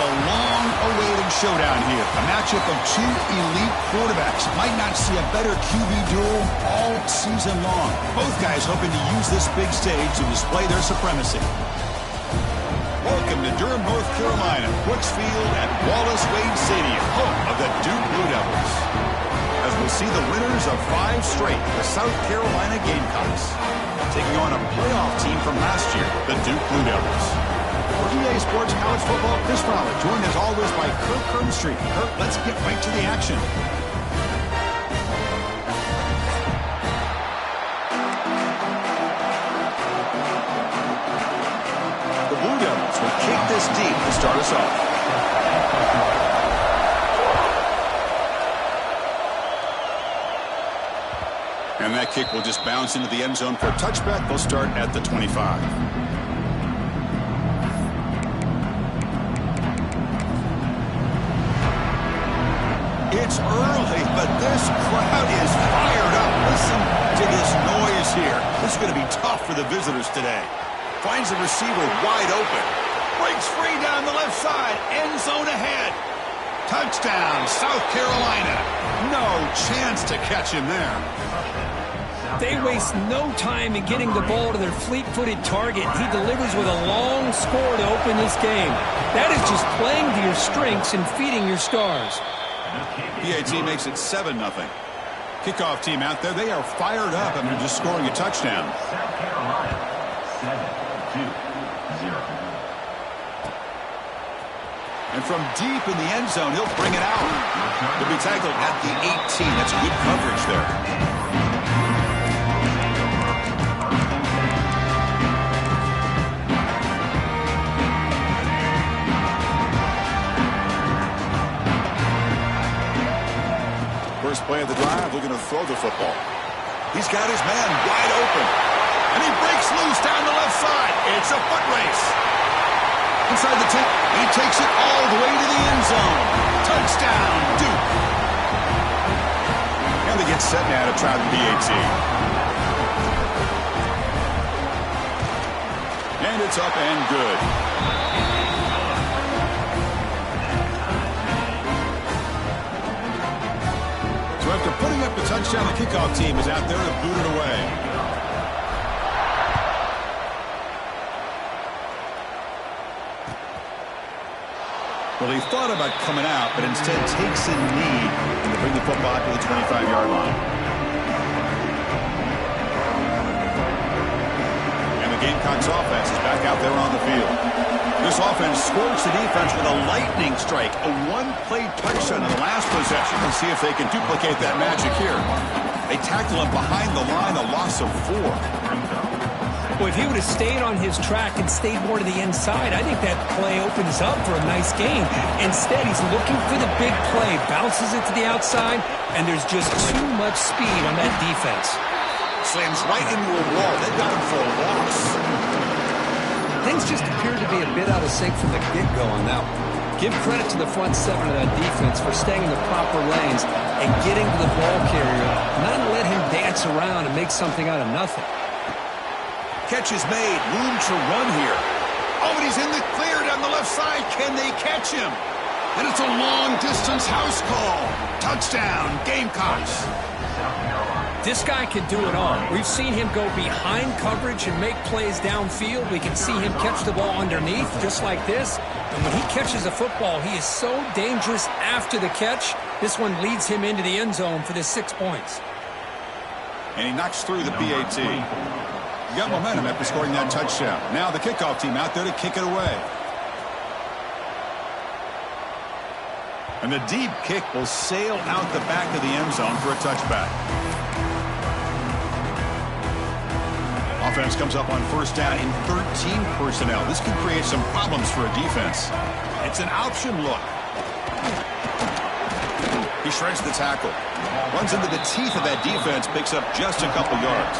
a long-awaited showdown here. A matchup of two elite quarterbacks. Might not see a better QB duel all season long. Both guys hoping to use this big stage to display their supremacy. Welcome to Durham, North Carolina. Brooks Field at Wallace Wade Stadium, home of the Duke Blue Devils. As we'll see the winners of 5 straight, the South Carolina Gamecocks, taking on a playoff team from last year, the Duke Blue Devils. For EA Sports College Football, Chris Fowler, joined as always by Kirk Herbstreit. Kirk, let's get right to the action. The Blue Devils will kick this deep to start us off. And that kick will just bounce into the end zone for a touchback. They'll start at the 25. It's early, but this crowd is fired up. Listen to this noise here. This is going to be tough for the visitors today. Finds the receiver wide open. Breaks free down the left side. End zone ahead. Touchdown, South Carolina. No chance to catch him there. They waste no time in getting the ball to their fleet-footed target. He delivers with a long score to open this game. That is just playing to your strengths and feeding your stars. PAT makes it 7-0. Kickoff team out there, they are fired up after just scoring a touchdown. South Carolina, 7-0. And from deep in the end zone, he'll bring it out. He'll be tackled at the 18. That's good coverage there. First play of the drive, looking to throw the football. He's got his man wide open. And he breaks loose down the left side. It's a foot race. Inside the 10, he takes it all the way to the end zone. Touchdown, Duke. And they get set now to try the PAT. And it's up and good. So after putting up the touchdown, the kickoff team is out there to boot it away. Well, he thought about coming out, but instead takes a knee to bring the football to the 25-yard line. And the Gamecocks offense is back out there on the field. This offense scorched the defense with a lightning strike, a one-play touchdown in the last possession. Let's see if they can duplicate that magic here. They tackle him behind the line, a loss of 4. Well, if he would have stayed on his track and stayed more to the inside, I think that play opens up for a nice game. Instead, he's looking for the big play, bounces it to the outside, and there's just too much speed on that defense. Slams right into a wall. They got him for a loss. Things just appeared to be a bit out of sync from the get-go on that one. Give credit to the front 7 of that defense for staying in the proper lanes and getting to the ball carrier, not let him dance around and make something out of nothing. Catch is made. Room to run here. Oh, and he's in the clear down the left side. Can they catch him? And it's a long-distance house call. Touchdown, Gamecocks. This guy can do it all. We've seen him go behind coverage and make plays downfield. We can see him catch the ball underneath, just like this. And when he catches a football, he is so dangerous after the catch. This one leads him into the end zone for the 6 points. And he knocks through the PAT. He got momentum after scoring that touchdown. Now the kickoff team out there to kick it away. And the deep kick will sail out the back of the end zone for a touchback. Offense comes up on first down in 13 personnel. This can create some problems for a defense. It's an option look. He shreds the tackle. Runs into the teeth of that defense, picks up just a couple yards.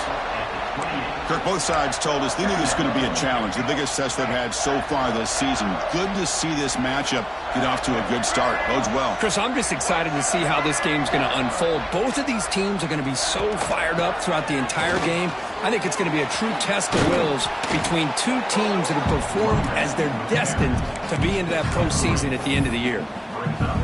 Kirk, both sides told us they knew this was going to be a challenge, the biggest test they've had so far this season. Good to see this matchup get off to a good start. Bodes well. Chris, I'm just excited to see how this game's going to unfold. Both of these teams are going to be so fired up throughout the entire game. I think it's going to be a true test of wills between two teams that have performed as they're destined to be into that postseason at the end of the year.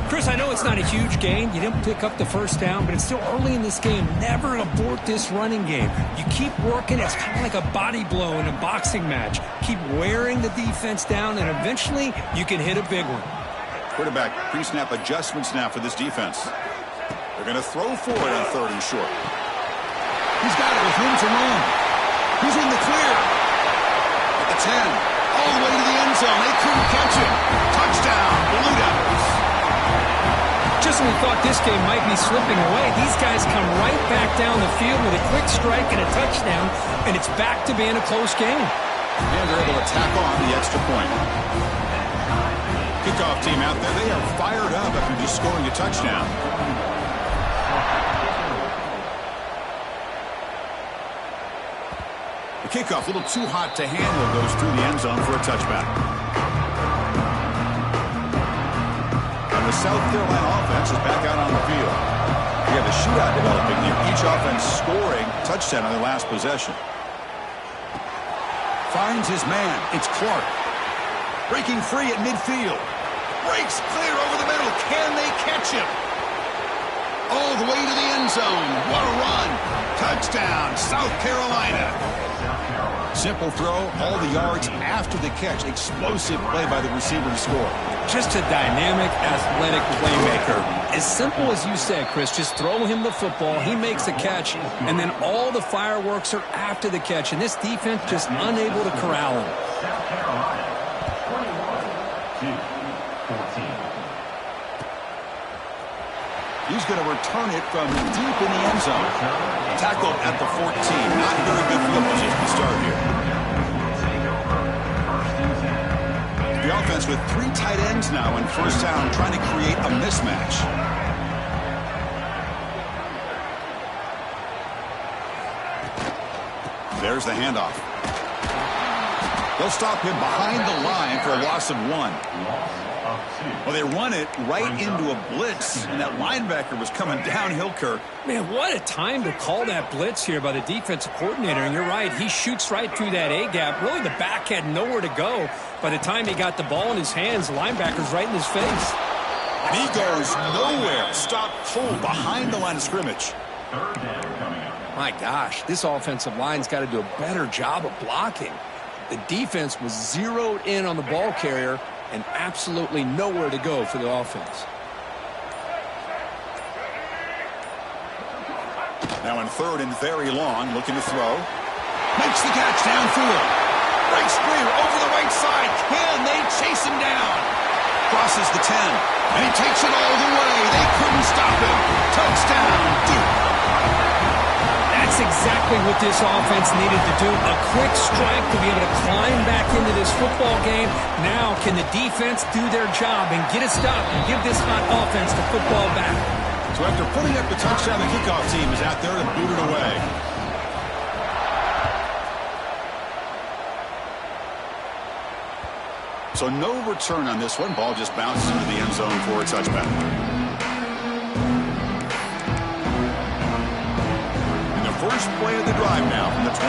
Chris, I know it's not a huge gain. You didn't pick up the first down, but it's still early in this game. Never abort this running game. You keep working. It's kind of like a body blow in a boxing match. Keep wearing the defense down, and eventually you can hit a big one. Quarterback pre-snap adjustments now for this defense. They're going to throw for it on 3rd and short. He's got it with room to run. He's in the clear. At the 10. All the way to the end zone. They couldn't catch him. Touchdown, Blue Devils. Just when we thought this game might be slipping away, these guys come right back down the field with a quick strike and a touchdown, and it's back to being a close game. And they're able to tack on the extra point. Kickoff team out there, they are fired up after just scoring a touchdown. The kickoff, a little too hot to handle, goes through the end zone for a touchback. And the South Carolina offense is back out on the field. We have a shootout developing here. Each offense scoring a touchdown on their last possession. Finds his man. It's Clark. Breaking free at midfield. Breaks clear over the middle. Can they catch him? All the way to the end zone. What a run. Touchdown, South Carolina. Simple throw, all the yards after the catch. Explosive play by the receiver to score. Just a dynamic, athletic playmaker. As simple as you said, Chris, just throw him the football, he makes the catch, and then all the fireworks are after the catch, and this defense just unable to corral him. He's going to return it from deep in the end zone. Tackled at the 14. Not very good field position to start here. The offense with 3 tight ends now in first down, trying to create a mismatch. There's the handoff. They'll stop him behind the line for a loss of 1. Well, they run it right into a blitz, and that linebacker was coming downhill, Kirk. Man, what a time to call that blitz here by the defensive coordinator. And you're right, he shoots right through that A-gap. Really, the back had nowhere to go. By the time he got the ball in his hands, the linebacker's right in his face. And he goes nowhere. Stop cold behind the line of scrimmage. My gosh, this offensive line's got to do a better job of blocking. The defense was zeroed in on the ball carrier and absolutely nowhere to go for the offense. Now in 3rd and very long, looking to throw. Makes the catch downfield. Breaks clear over the right side. Can they chase him down? Crosses the 10. And he takes it all the way. They couldn't stop him. Touchdown, Duke. That's exactly what this offense needed to do. A quick strike to be able to climb back into this football game. Now can the defense do their job and get a stop and give this hot offense the football back? So after putting up the touchdown, the kickoff team is out there to boot it away. So no return on this one. Ball just bounces into the end zone for a touchback. First play of the drive now from the 25.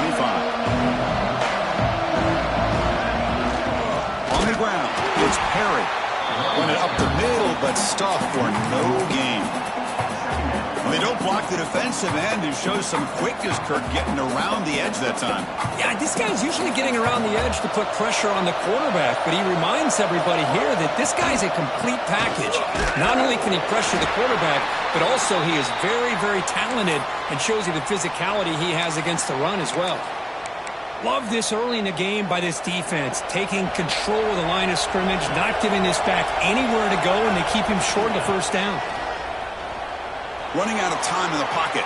On the ground, it's Perry. Run it up the middle, but stuffed for no gain. Well, they don't block the defensive end, who shows some quickness, Kirk, getting around the edge that time. Yeah, this guy's usually getting around the edge to put pressure on the quarterback, but he reminds everybody here that this guy's a complete package. Not only can he pressure the quarterback, but also he is very, very talented and shows you the physicality he has against the run as well. Love this early in the game by this defense, taking control of the line of scrimmage, not giving this back anywhere to go, and they keep him short of the first down. Running out of time in the pocket.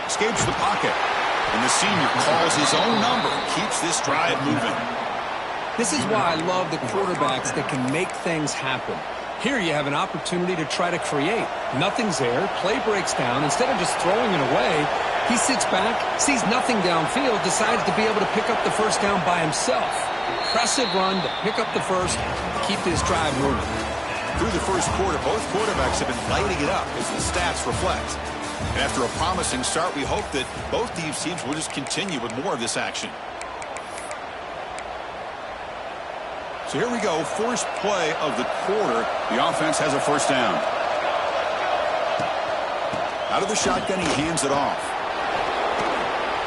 Escapes the pocket. And the senior calls his own number and keeps this drive moving. This is why I love the quarterbacks that can make things happen. Here you have an opportunity to try to create. Nothing's there. Play breaks down. Instead of just throwing it away, He sits back, sees nothing downfield, decides to be able to pick up the first down by himself. Impressive run to pick up the first, keep this drive moving. Through the first quarter, both quarterbacks have been lighting it up as the stats reflect. And after a promising start, we hope that both these teams will just continue with more of this action. So here we go, first play of the quarter. The offense has a first down. Out of the shotgun, he hands it off.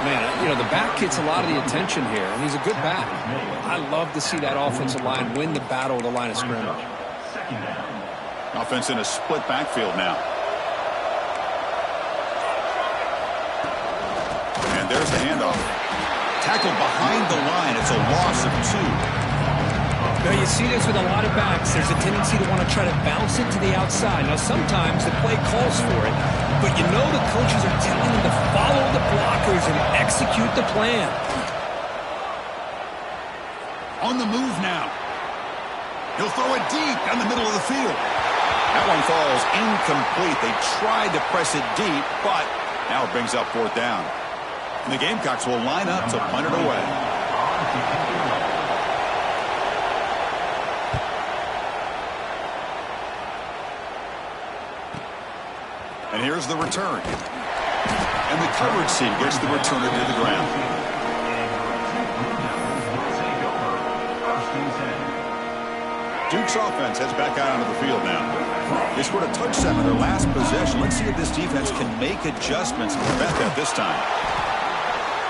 Man, you know, the back gets a lot of the attention here, and he's a good back. I love to see that offensive line win the battle of the line of scrimmage. Offense in a split backfield now. And there's the handoff. Tackled behind the line. It's a loss of 2. Now you see this with a lot of backs. There's a tendency to want to try to bounce it to the outside. Now sometimes the play calls for it, but you know the coaches are telling them to follow the blockers and execute the plan. On the move now. He'll throw it deep down the middle of the field. That one falls incomplete. They tried to press it deep, but now it brings up 4th down. And the Gamecocks will line up to punt it away. And here's the return. And the coverage team gets the returner to the ground. Duke's offense heads back out onto the field now. They scored a touchdown in their last possession. Let's see if this defense can make adjustments and prevent that this time.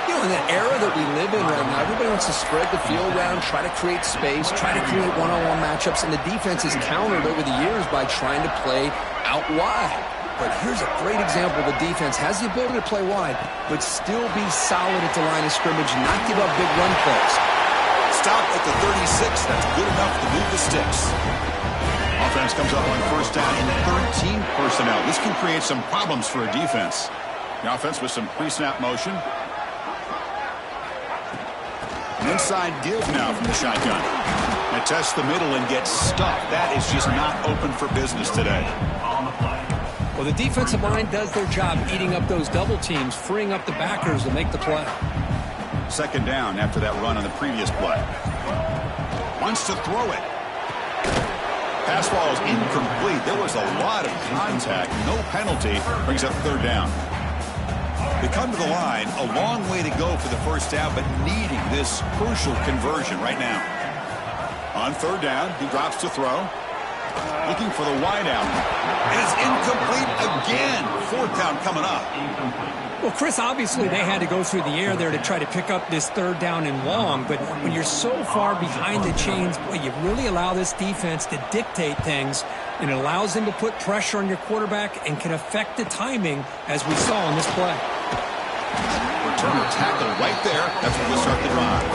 You know, in the era that we live in right now, everybody wants to spread the field around, try to create space, try to create one-on-one matchups, and the defense is countered over the years by trying to play out wide. But here's a great example. The defense has the ability to play wide, but still be solid at the line of scrimmage, not give up big run plays. Stop at the 36. That's good enough to move the sticks. Offense comes up on first down in 13 personnel. This can create some problems for a defense. The offense with some pre-snap motion. An inside give now from the shotgun. They test the middle and get stuck. That is just not open for business today. Well, the defensive line does their job eating up those double teams, freeing up the backers to make the play. Second down after that run on the previous play. Wants to throw it. Pass ball is incomplete. There was a lot of contact. No penalty. Brings up 3rd down. They come to the line. A long way to go for the first down, but needing this crucial conversion right now. On 3rd down, he drops to throw. Looking for the wide out. And it's incomplete again. 4th down coming up. Well, Chris, obviously they had to go through the air there to try to pick up this 3rd down and long, but when you're so far behind the chains, boy, you really allow this defense to dictate things, and it allows them to put pressure on your quarterback and can affect the timing, as we saw in this play. Returner tackle right there. That's where we start the drive.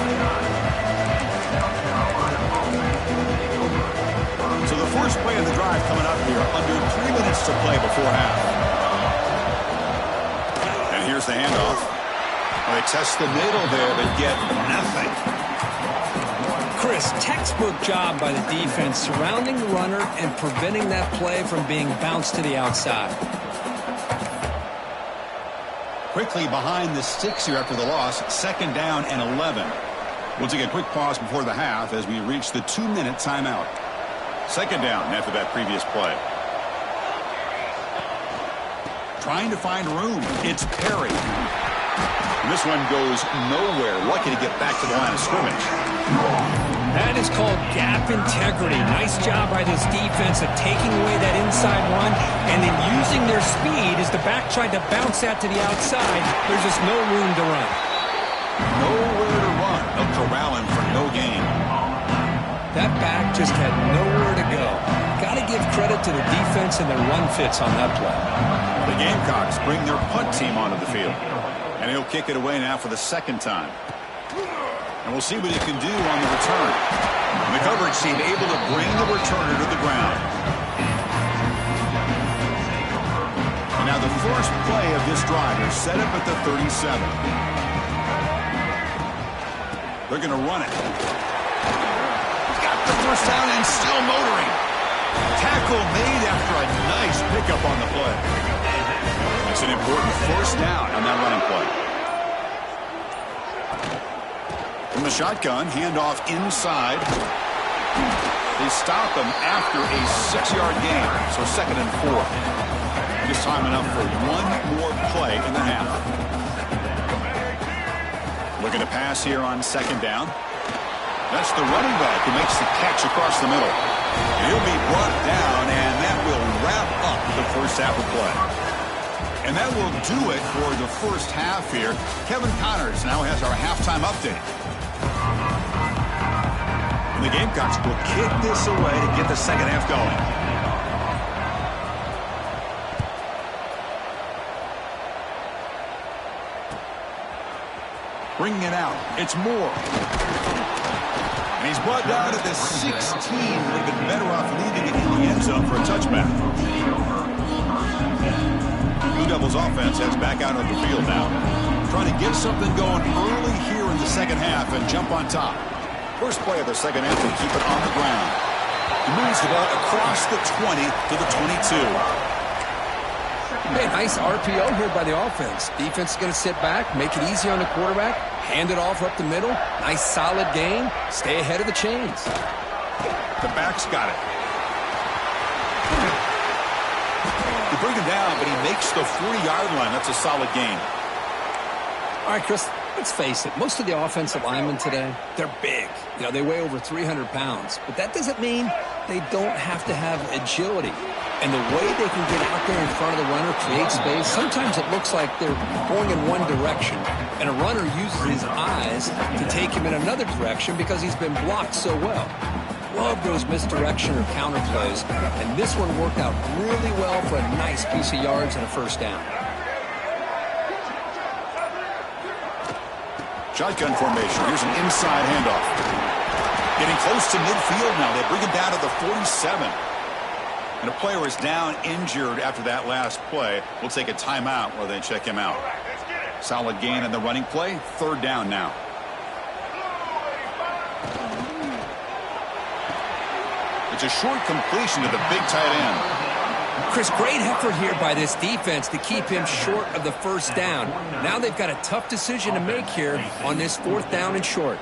So the first play of the drive coming up here, under 3 minutes to play before half. And here's the handoff. Well, they test the middle there, but get nothing. Chris, textbook job by the defense surrounding the runner and preventing that play from being bounced to the outside. Quickly behind the sticks here after the loss. 2nd down and 11. We'll take a quick pause before the half as we reach the 2-minute timeout. 2nd down after that previous play. Trying to find room. It's Perry. And this one goes nowhere. Lucky to get back to the line of scrimmage. That is called gap integrity. Nice job by this defense of taking away that inside run and then using their speed as the back tried to bounce that to the outside. There's just no room to run. Nowhere to run. They'll corral him for no gain. That back just had nowhere to go. Got to give credit to the defense and their run fits on that play. The Gamecocks bring their punt team onto the field. And he'll kick it away now for the 2nd time. And we'll see what he can do on the return. And the coverage team able to bring the returner to the ground. And now the first play of this drive is set up at the 37. They're going to run it. He's got the first down and still motoring. Tackle made after a nice pickup on the play. It's an important first down on that running play. From the shotgun, handoff inside. They stop him after a 6-yard gain, so 2nd and 4. Just time enough for one more play in the half. Looking to pass here on 2nd down. That's the running back who makes the catch across the middle. And he'll be brought down, and that will wrap up the first half of play. And that will do it for the first half here. Kevin Connors now has our halftime update. And the Gamecocks will kick this away to get the second half going. Bringing it out. It's Moore. And he's brought down at the 16. Would have been better off leaving it in the end zone for a touchback. Blue Devils offense heads back out on the field now. Trying to get something going early here in the second half and jump on top. First play of the second half and keep it on the ground. He moves the ball across the 20 to the 22. Hey, nice RPO here by the offense. Defense is going to sit back, make it easy on the quarterback, hand it off up the middle. Nice solid gain. Stay ahead of the chains. The back's got it. They bring him down, but he makes the 40-yard line. That's a solid gain. All right, Chris, let's face it. Most of the offensive linemen today, they're big. You know, they weigh over 300 pounds. But that doesn't mean they don't have to have agility. And the way they can get out there in front of the runner, create space, sometimes it looks like they're going in one direction. And a runner uses his eyes to take him in another direction because he's been blocked so well. Love those misdirection or counter plays. And this one worked out really well for a nice piece of yards and a first down. Shotgun formation. Here's an inside handoff. Getting close to midfield now. They bring him down to the 47. And a player is down injured after that last play. We'll take a timeout while they check him out. Solid gain in the running play. 3rd down now. It's a short completion to the big tight end. Chris, great effort here by this defense to keep him short of the first down. Now they've got a tough decision to make here on this 4th down and short.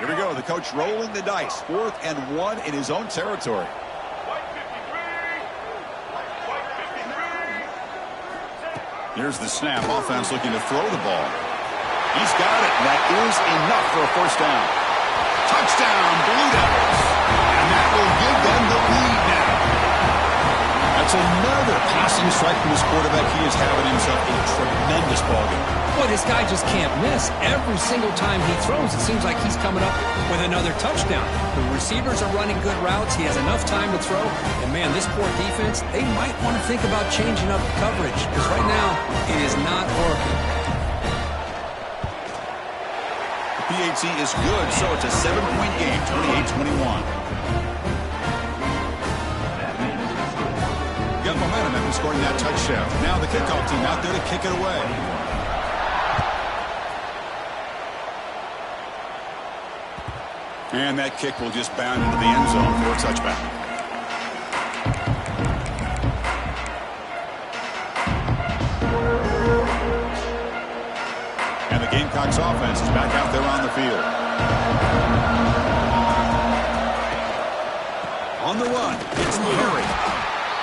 Here we go. The coach rolling the dice. 4th and 1 in his own territory. Here's the snap. Offense looking to throw the ball. He's got it. That is enough for a first down. Touchdown, Blue Devils. And that will give them the lead now. That's another passing strike from his quarterback. He is having himself a tremendous ballgame. Boy, this guy just can't miss. Every single time he throws, it seems like he's coming up with another touchdown. The receivers are running good routes. He has enough time to throw. And, man, this poor defense, they might want to think about changing up coverage because right now it is not working. PAT is good, so it's a 7-point game, 28-21. Got momentum after scoring that touchdown. Now the kickoff team out there to kick it away. And that kick will just bound into the end zone for a touchback. And the Gamecocks offense is back out there on the field. On the run, it's Perry.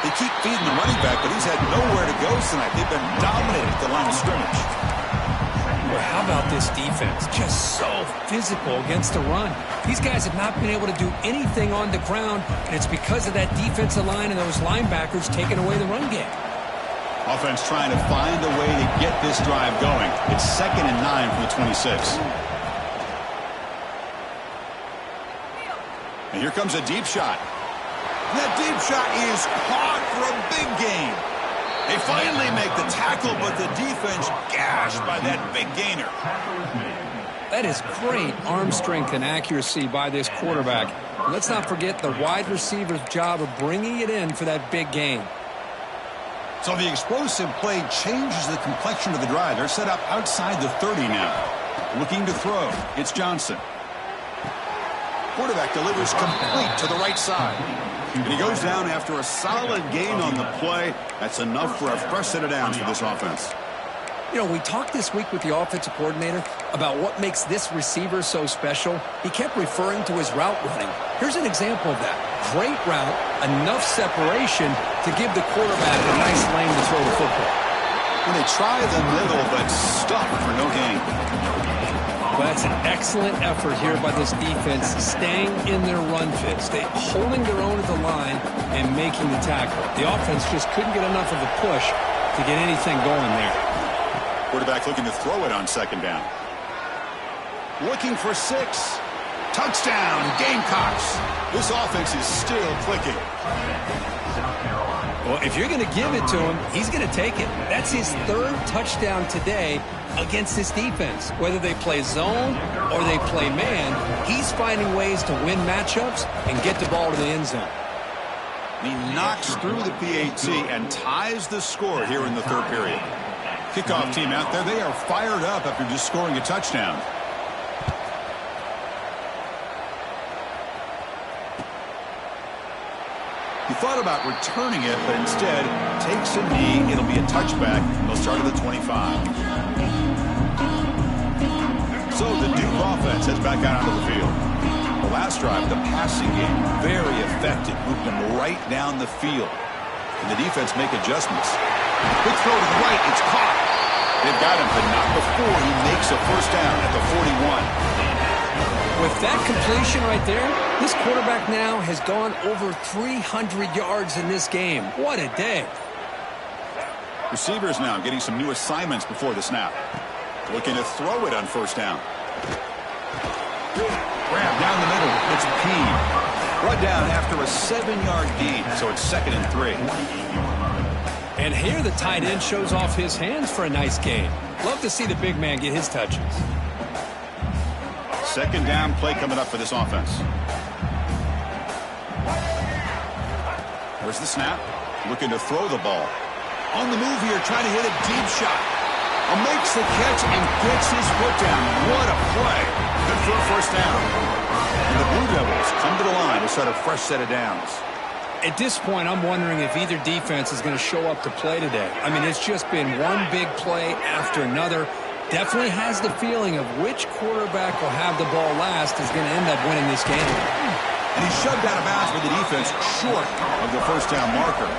They keep feeding the running back, but he's had nowhere to go tonight. They've been dominating at the line of scrimmage. Well, how about this defense? Just so physical against the run. These guys have not been able to do anything on the ground, and it's because of that defensive line and those linebackers taking away the run game. Offense trying to find a way to get this drive going. It's 2nd and 9 from the 26. And here comes a deep shot. That deep shot is caught for a big gain. They finally make the tackle, but the defense gashed by that big gainer. That is great arm strength and accuracy by this quarterback. Let's not forget the wide receiver's job of bringing it in for that big gain. So the explosive play changes the complexion of the drive. They're set up outside the 30 now. Looking to throw. It's Johnson. Quarterback delivers complete to the right side. And he goes down after a solid gain on the play. That's enough for a fresh set of downs for this offense. You know, we talked this week with the offensive coordinator about what makes this receiver so special. He kept referring to his route running. Here's an example of that. Great route, enough separation to give the quarterback a nice lane to throw the football. When they try the middle, but stop for no gain. Well, that's an excellent effort here by this defense, staying in their run fits. They holding their own at the line and making the tackle. The offense just couldn't get enough of a push to get anything going there. Quarterback looking to throw it on second down. Looking for 6. Touchdown, Gamecocks. This offense is still clicking. Well, if you're going to give it to him, he's going to take it. That's his 3rd touchdown today against this defense. Whether they play zone or they play man, he's finding ways to win matchups and get the ball to the end zone. He knocks through the PAT and ties the score here in the 3rd period. Kickoff team out there, they are fired up after just scoring a touchdown. He thought about returning it, but instead takes a knee. It'll be a touchback. They'll start at the 25. So the Duke offense heads back out onto the field. The last drive, the passing game, very effective. Moved them right down the field. And the defense make adjustments. Quick throw to the right. It's caught. They've got him, but not before he makes a first down at the 41. With that completion right there, this quarterback now has gone over 300 yards in this game. What a day. Receivers now getting some new assignments before the snap. Looking to throw it on first down. Grab down the middle. It's Peed. Brought down after a 7-yard gain, so it's 2nd and 3. And here the tight end shows off his hands for a nice gain. Love to see the big man get his touches. 2nd down play coming up for this offense. Where's the snap? Looking to throw the ball. On the move here, trying to hit a deep shot. Makes the catch and gets his foot down. What a play. Good for a first down. And the Blue Devils come to the line to start a fresh set of downs. At this point, I'm wondering if either defense is going to show up to play today. I mean, it's just been one big play after another. Definitely has the feeling of which quarterback will have the ball last is going to end up winning this game. And he's shoved out of bounds with the defense short of the first down marker.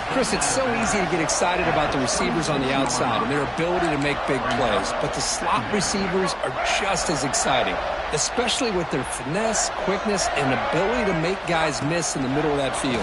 Chris, it's so easy to get excited about the receivers on the outside and their ability to make big plays, but the slot receivers are just as exciting, especially with their finesse, quickness, and ability to make guys miss in the middle of that field.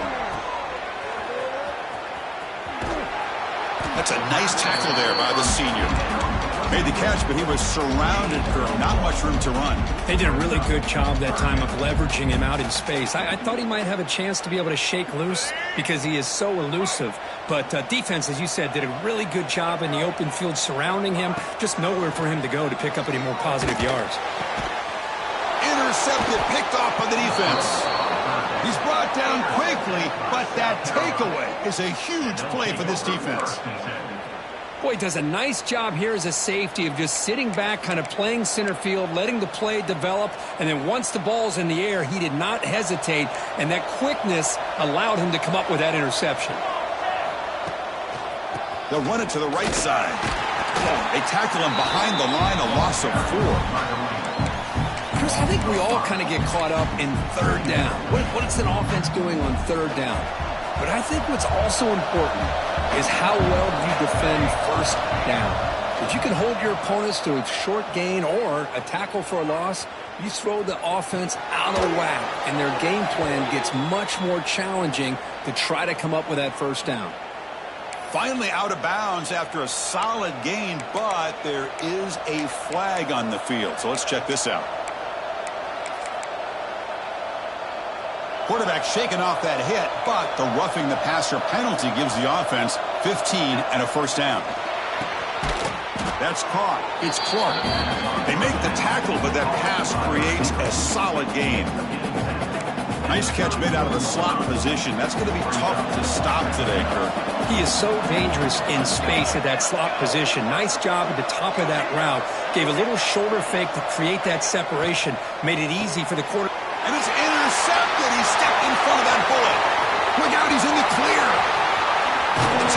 That's a nice tackle there by the senior. Made the catch, but he was surrounded for not much room to run. They did a really good job that time of leveraging him out in space. I thought he might have a chance to be able to shake loose because he is so elusive. But defense, as you said, did a really good job in the open field surrounding him. Just nowhere for him to go to pick up any more positive yards. Intercepted, picked off by the defense. He's brought down quickly, but that takeaway is a huge play for this defense. Boy, he does a nice job here as a safety of just sitting back, kind of playing center field, letting the play develop, and then once the ball's in the air, he did not hesitate, and that quickness allowed him to come up with that interception. They'll run it to the right side. They tackle him behind the line, a loss of 4. Chris, I think we all kind of get caught up in 3rd down. What is an offense doing on 3rd down? But I think what's also important is how well do you defend first down. If you can hold your opponents to a short gain or a tackle for a loss, you throw the offense out of whack, and their game plan gets much more challenging to try to come up with that first down. Finally out of bounds after a solid gain, but there is a flag on the field. So let's check this out. Quarterback shaking off that hit, but the roughing the passer penalty gives the offense 15 and a first down. That's caught. It's Clark. They make the tackle, but that pass creates a solid gain. Nice catch made out of the slot position. That's going to be tough to stop today, Kirk. He is so dangerous in space at that slot position. Nice job at the top of that route. Gave a little shoulder fake to create that separation. Made it easy for the quarterback. And it's intercepted. He stepped in front of that bullet. Look out, he's in the clear. 10.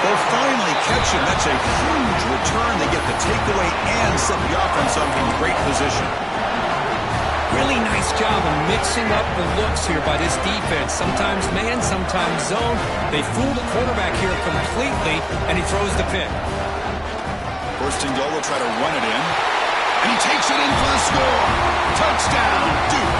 They'll finally catch him. That's a huge return. They get the takeaway and set the offense up in great position. Really nice job of mixing up the looks here by this defense. Sometimes man, sometimes zone. They fool the quarterback here completely, and he throws the pick. First and goal, will try to run it in. And he takes it in for the score. Touchdown, Duke.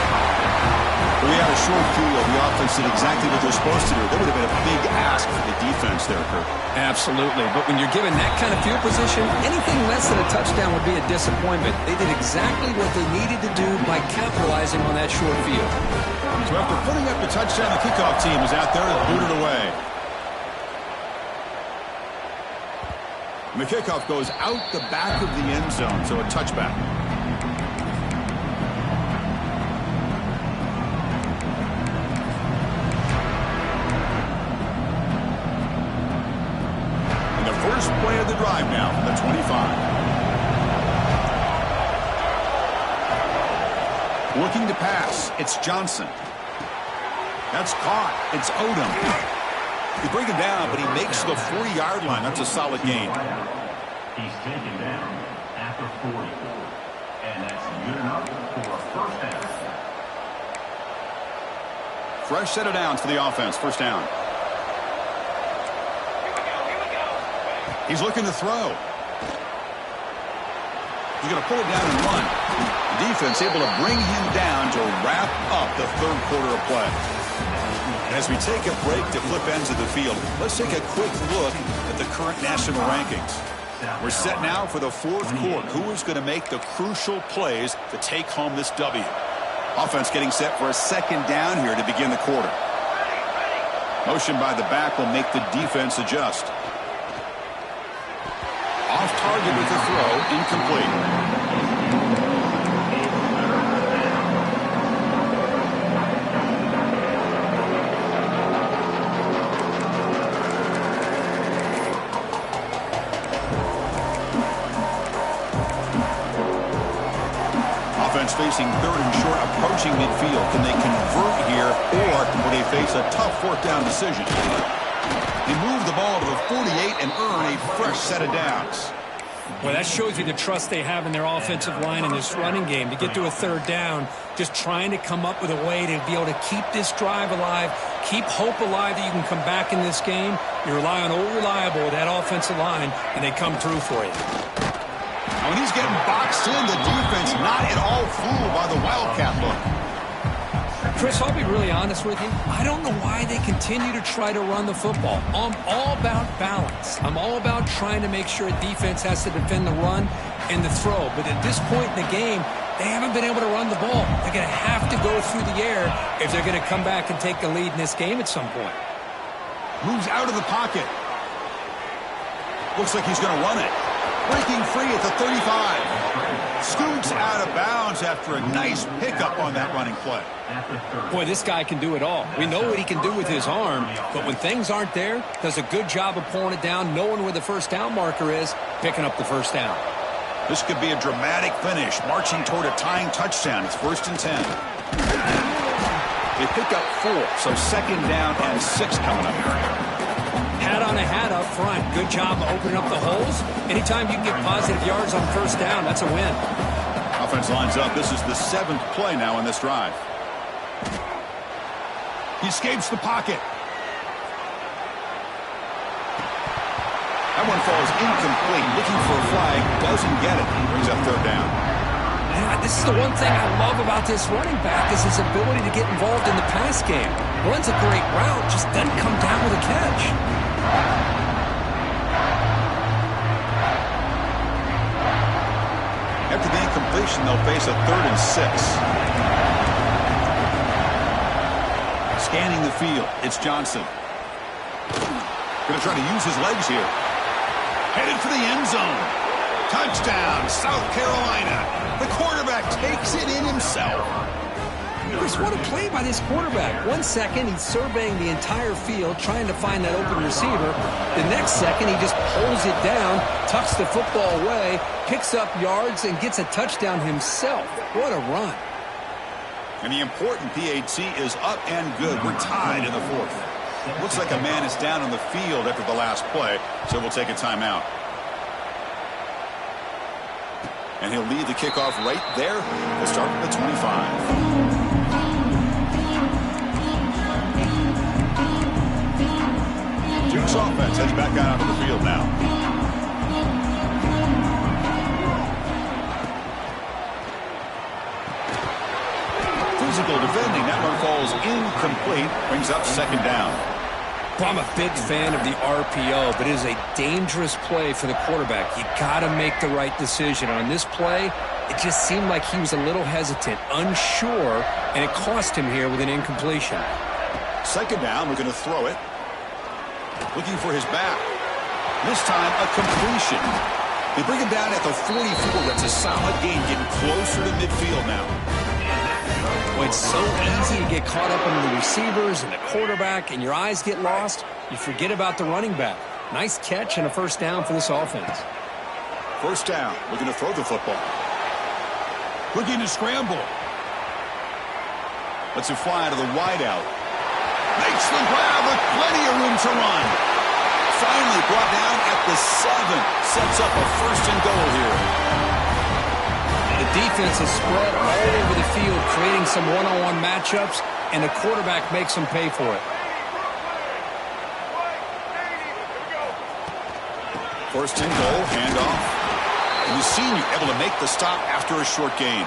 We had a short view of the offense did exactly what they're supposed to do. That would have been a big ask for the defense there, Kirk. Absolutely. But when you're given that kind of field position, anything less than a touchdown would be a disappointment. They did exactly what they needed to do by capitalizing on that short field. So after putting up the touchdown, the kickoff team is out there to boot it away. And the kickoff goes out the back of the end zone, so a touchback. First play of the drive now from the 25. Looking to pass. It's Johnson. That's caught. It's Odom. They bring him down, but he makes the 40-yard line. That's a solid gain. He's taken down after 40. And that's good enough for a first down. Fresh set of downs for the offense. First down. He's looking to throw. He's going to pull it down and run. The defense able to bring him down to wrap up the third quarter of play. And as we take a break to flip ends of the field, let's take a quick look at the current national rankings. We're set now for the fourth quarter. Who is going to make the crucial plays to take home this W? Offense getting set for a second down here to begin the quarter. Motion by the back will make the defense adjust. Off target with the throw, incomplete. Offense facing third and short, approaching midfield. Can they convert here, or will they face a tough fourth down decision? They move the ball to the 48 and earn a fresh set of downs. Well, that shows you the trust they have in their offensive line in this running game. To get to a third down, just trying to come up with a way to be able to keep this drive alive, keep hope alive that you can come back in this game. You rely on old reliable, that offensive line, and they come through for you. When he's getting boxed in, the defense not at all fooled by the Wildcat look. Chris, I'll be really honest with you. I don't know why they continue to try to run the football. I'm all about balance. I'm all about trying to make sure a defense has to defend the run and the throw. But at this point in the game, they haven't been able to run the ball. They're going to have to go through the air if they're going to come back and take the lead in this game at some point. Moves out of the pocket. Looks like he's going to run it. Breaking free at the 35. Scoots out of bounds after a nice pickup on that running play. Boy, this guy can do it all. We know what he can do with his arm, but when things aren't there, does a good job of pulling it down, knowing where the first down marker is, picking up the first down. This could be a dramatic finish, marching toward a tying touchdown. It's 1st and 10. They pick up 4, so 2nd down and 6 coming up. Hat on a hat up front. Good job of opening up the holes. Anytime you can get positive yards on first down, that's a win. Offense lines up. This is the 7th play now in this drive. He escapes the pocket. That one falls incomplete. Looking for a flag. Doesn't get it. Brings up 3rd down. Yeah, this is the one thing I love about this running back is his ability to get involved in the pass game. Runs a great route, just doesn't come down with a catch. After the incompletion, they'll face a 3rd and 6. Scanning the field, it's Johnson. Going to try to use his legs here. Headed for the end zone. Touchdown, South Carolina. The quarterback takes it in himself. Chris, what a play by this quarterback. 1 second, he's surveying the entire field, trying to find that open receiver. The next second, he just pulls it down, tucks the football away, picks up yards, and gets a touchdown himself. What a run. And the important PAT is up and good. We're tied in the fourth. Looks like a man is down on the field after the last play, so we'll take a timeout. And he'll lead the kickoff right there. We'll start at the 25. Duke's offense heads back out onto the field now. Physical defending. That one falls incomplete. Brings up second down. Well, I'm a big fan of the RPO, but it is a dangerous play for the quarterback. You got to make the right decision. On this play, it just seemed like he was a little hesitant, unsure, and it cost him here with an incompletion. Second down, we're going to throw it. Looking for his back. This time, a completion. They bring him down at the 44. That's a solid gain, getting closer to midfield now. Well, it's so easy to get caught up in the receivers and the quarterback, and your eyes get lost. You forget about the running back. Nice catch and a first down for this offense. First down. Looking to throw the football. Looking to scramble. Lets it fly to the wideout. Makes the grab with plenty of room to run. Finally brought down at the 7. Sets up a first and goal here. The defense is spread all over the field, creating some one-on-one matchups, and the quarterback makes them pay for it. First and goal, handoff. And the senior able to make the stop after a short gain.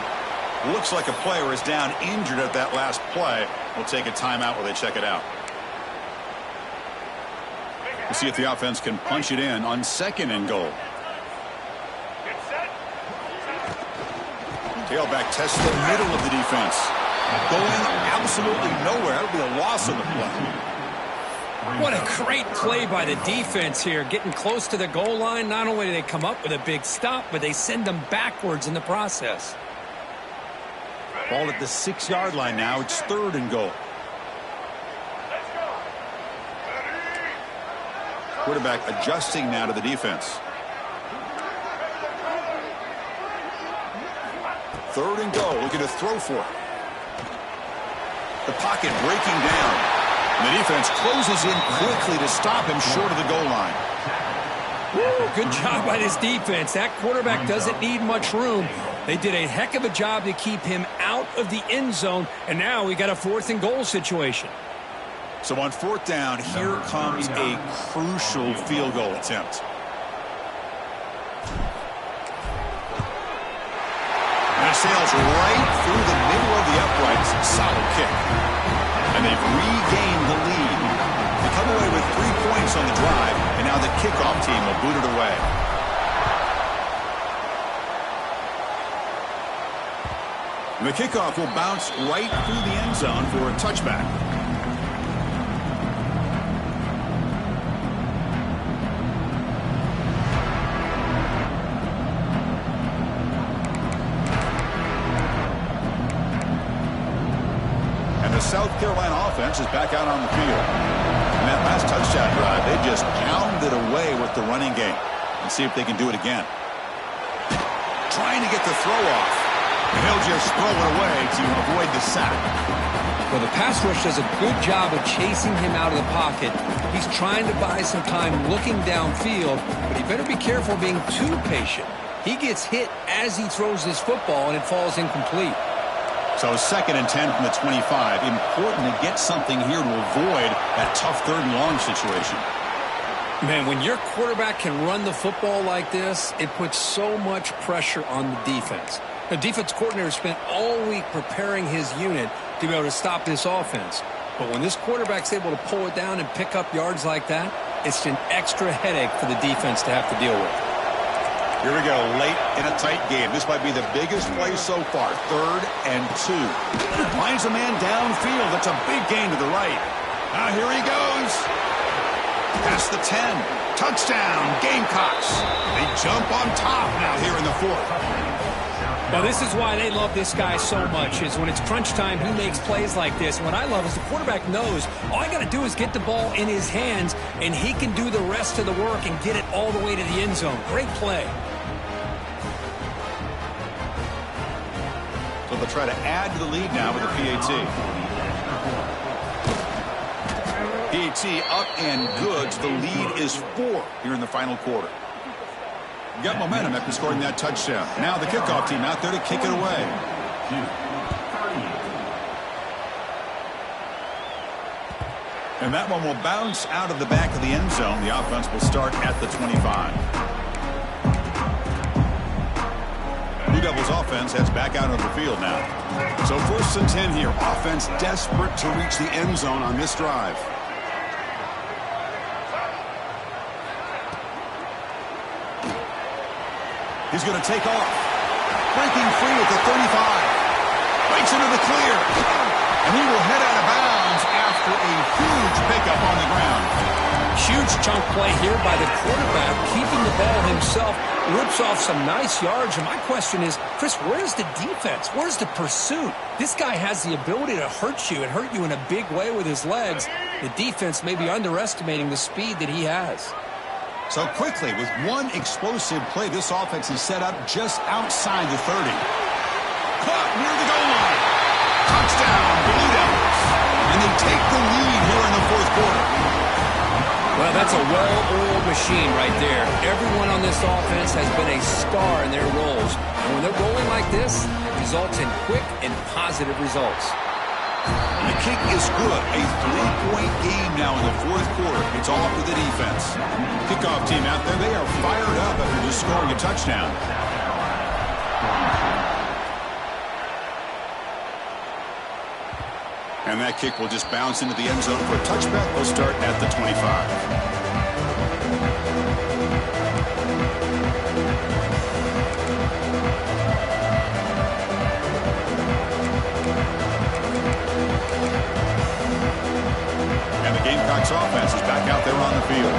Looks like a player is down injured at that last play. We'll take a timeout while they check it out. We'll see if the offense can punch it in on second and goal. Tailback tests the middle of the defense. Going absolutely nowhere. It'll be a loss on the play. What a great play by the defense here. Getting close to the goal line, not only do they come up with a big stop, but they send them backwards in the process. Ball at the 6-yard line now. It's third and goal. Quarterback adjusting now to the defense. Third and goal. Looking to throw for it. The pocket breaking down. And the defense closes in quickly to stop him short of the goal line. Woo, good job by this defense. That quarterback doesn't need much room. They did a heck of a job to keep him out of the end zone, and now we got a fourth and goal situation. So on fourth down, here comes a crucial field goal attempt. And it sails right through the middle of the uprights. Solid kick. And they've regained the lead. They come away with 3 points on the drive, and now the kickoff team will boot it away. And the kickoff will bounce right through the end zone for a touchback. South Carolina offense is back out on the field. And that last touchdown drive, they just pounded away with the running game. Let's see if they can do it again. Trying to get the throw off. And he'll just throw it away to avoid the sack. Well, the pass rush does a good job of chasing him out of the pocket. He's trying to buy some time looking downfield, but he better be careful being too patient. He gets hit as he throws this football, and it falls incomplete. So second and 10 from the 25. Important to get something here to avoid that tough third and long situation. Man, when your quarterback can run the football like this, it puts so much pressure on the defense. The defense coordinator spent all week preparing his unit to be able to stop this offense. But when this quarterback's able to pull it down and pick up yards like that, it's an extra headache for the defense to have to deal with. Here we go, late in a tight game. This might be the biggest play so far. 3rd and 2. Finds a man downfield. That's a big gain to the right. Now here he goes. Past the 10. Touchdown, Gamecocks. They jump on top now here in the 4th. Now, this is why they love this guy so much, is when it's crunch time, he makes plays like this. And what I love is the quarterback knows all I got to do is get the ball in his hands, and he can do the rest of the work and get it all the way to the end zone. Great play. So they'll try to add to the lead now with the PAT. PAT up and good. The lead is 4 here in the final quarter. Got momentum after scoring that touchdown. Now the kickoff team out there to kick it away. And that one will bounce out of the back of the end zone. The offense will start at the 25. Blue Devils offense heads back out on the field now. So 1st and 10 here. Offense desperate to reach the end zone on this drive. He's going to take off. Breaking free at the 35. Breaks into the clear. And he will head out of bounds after a huge pickup on the ground. Huge chunk play here by the quarterback, keeping the ball himself, rips off some nice yards. And my question is, Chris, where's the defense? Where's the pursuit? This guy has the ability to hurt you and hurt you in a big way with his legs. The defense may be underestimating the speed that he has. So quickly, with one explosive play, this offense is set up just outside the 30. Caught near the goal line. Touchdown, Blue Devils. And they take the lead here in the 4th quarter. Well, that's a well-oiled machine right there. Everyone on this offense has been a star in their roles. And when they're rolling like this, it results in quick and positive results. The kick is good. A 3-point game now in the 4th quarter. It's off to the defense. Kickoff team out there. They are fired up after just scoring a touchdown. And that kick will just bounce into the end zone for a touchback. They'll start at the 25. Gamecocks offense is back out there on the field.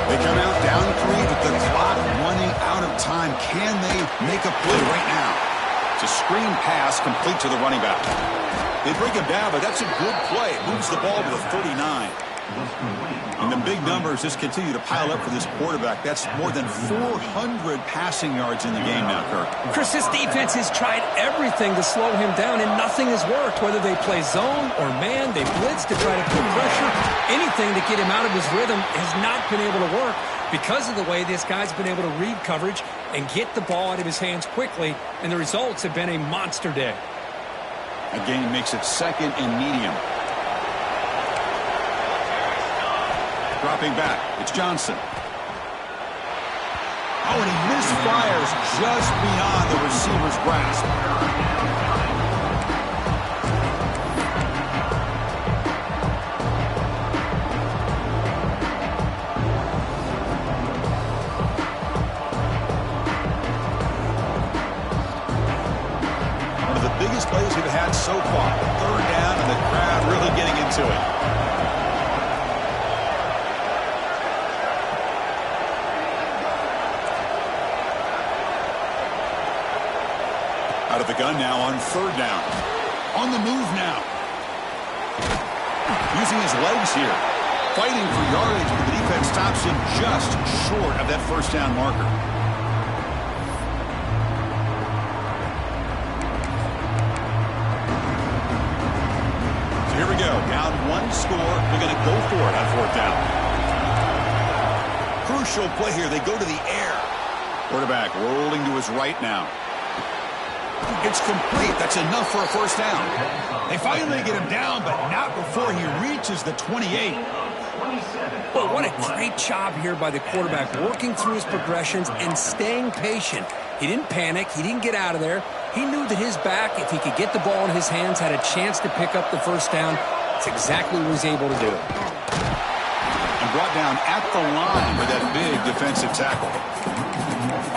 They come out down 3 with the clock running out of time. Can they make a play right now? It's a screen pass complete to the running back. They bring him down, but that's a good play. It moves the ball to the 39. And the big numbers just continue to pile up for this quarterback. That's more than 400 passing yards in the game now, Kirk. Chris, this defense has tried everything to slow him down, and nothing has worked. Whether they play zone or man, they blitz to try to put pressure. Anything to get him out of his rhythm has not been able to work because of the way this guy's been able to read coverage and get the ball out of his hands quickly, and the results have been a monster day. Again, makes it 2nd and medium. Dropping back, it's Johnson. Oh, and he misfires just beyond the receiver's grasp. One of the biggest plays we've had so far. 3rd down, and the crowd really getting into it. Out of the gun now on 3rd down. On the move now. Using his legs here. Fighting for yardage, but the defense stops him just short of that 1st down marker. So here we go. Down 1 score. They're going to go for it on 4th down. Crucial play here. They go to the air. Quarterback rolling to his right now. It's complete. That's enough for a 1st down. They finally get him down, but not before he reaches the 28. Well, what a great job here by the quarterback, working through his progressions and staying patient. He didn't panic. He didn't get out of there. He knew that his back, if he could get the ball in his hands, had a chance to pick up the 1st down. That's exactly what he was able to do. And brought down at the line with that big defensive tackle.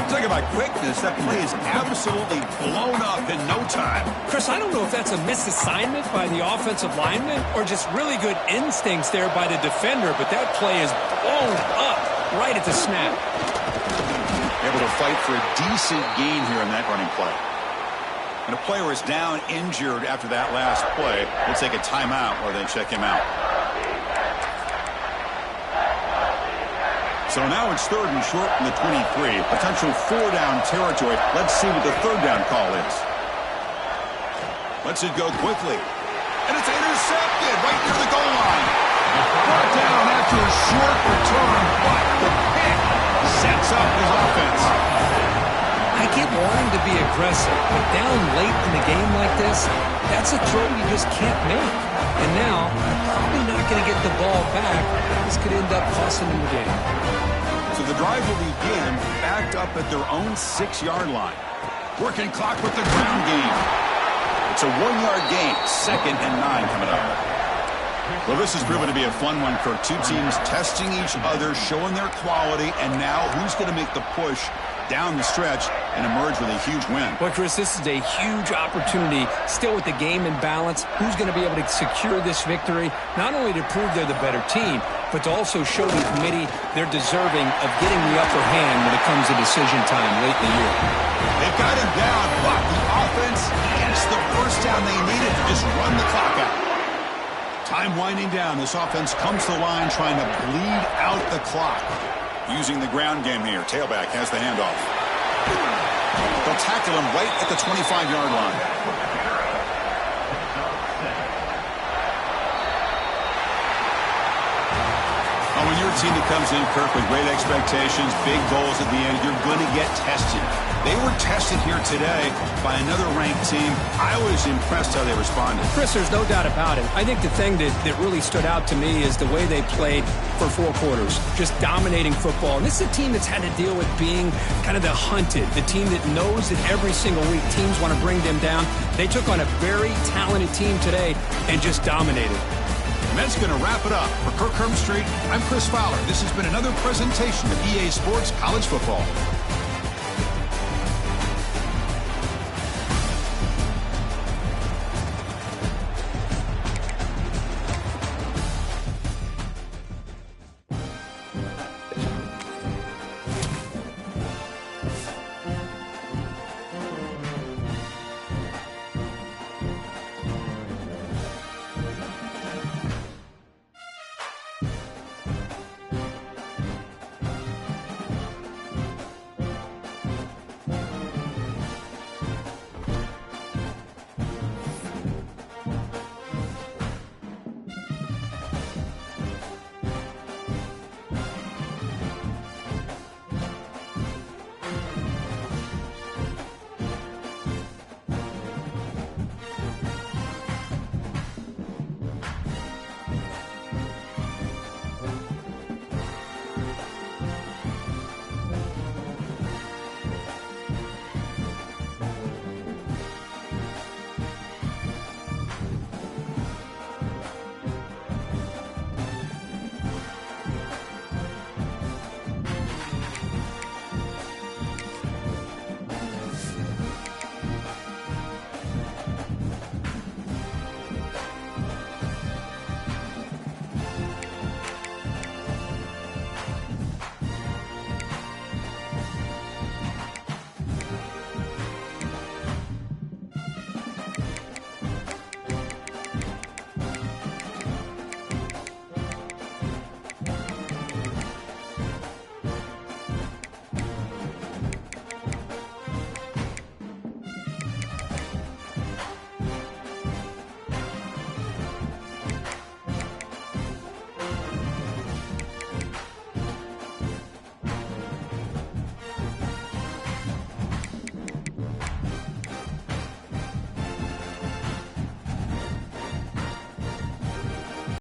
Talking about quickness, that play is absolutely blown up in no time. Chris, I don't know if that's a misassignment by the offensive lineman or just really good instincts there by the defender, but that play is blown up right at the snap. Able to fight for a decent gain here in that running play. And a player is down injured after that last play. We'll take a timeout while they check him out. So now it's 3rd and short from the 23. Potential 4-down territory. Let's see what the 3rd down call is. Lets it go quickly. And it's intercepted right near the goal line. Brought down after a short return, but the pick sets up his offense. I get wanting to be aggressive, but down late in the game like this, that's a throw you just can't make. And now, probably not going to get the ball back. This could end up costing him the game. So the drive will begin backed up at their own 6-yard line. Working clock with the ground game. It's a 1-yard gain, 2nd and 9 coming up. Well, this has proven to be a fun one, Kirk. Two teams testing each other, showing their quality, and now who's going to make the push down the stretch and emerge with a huge win. Well, Chris, this is a huge opportunity, still with the game in balance. Who's going to be able to secure this victory, not only to prove they're the better team, but to also show the committee they're deserving of getting the upper hand when it comes to decision time late in the year. They've got him down, but the offense gets the first down they needed to just run the clock out. Time winding down. This offense comes to the line trying to bleed out the clock. Using the ground game here. Tailback has the handoff. They'll tackle him right at the 25-yard line. When your team that comes in, Kirk, with great expectations, big goals at the end, you're going to get tested. They were tested here today by another ranked team. I was impressed how they responded. Chris, there's no doubt about it. I think the thing that really stood out to me is the way they played for 4 quarters, just dominating football. And this is a team that's had to deal with being kind of the hunted, the team that knows that every single week teams want to bring them down. They took on a very talented team today and just dominated. And that's going to wrap it up. For Kirk Herbstreit, I'm Chris Fowler. This has been another presentation of EA Sports College Football.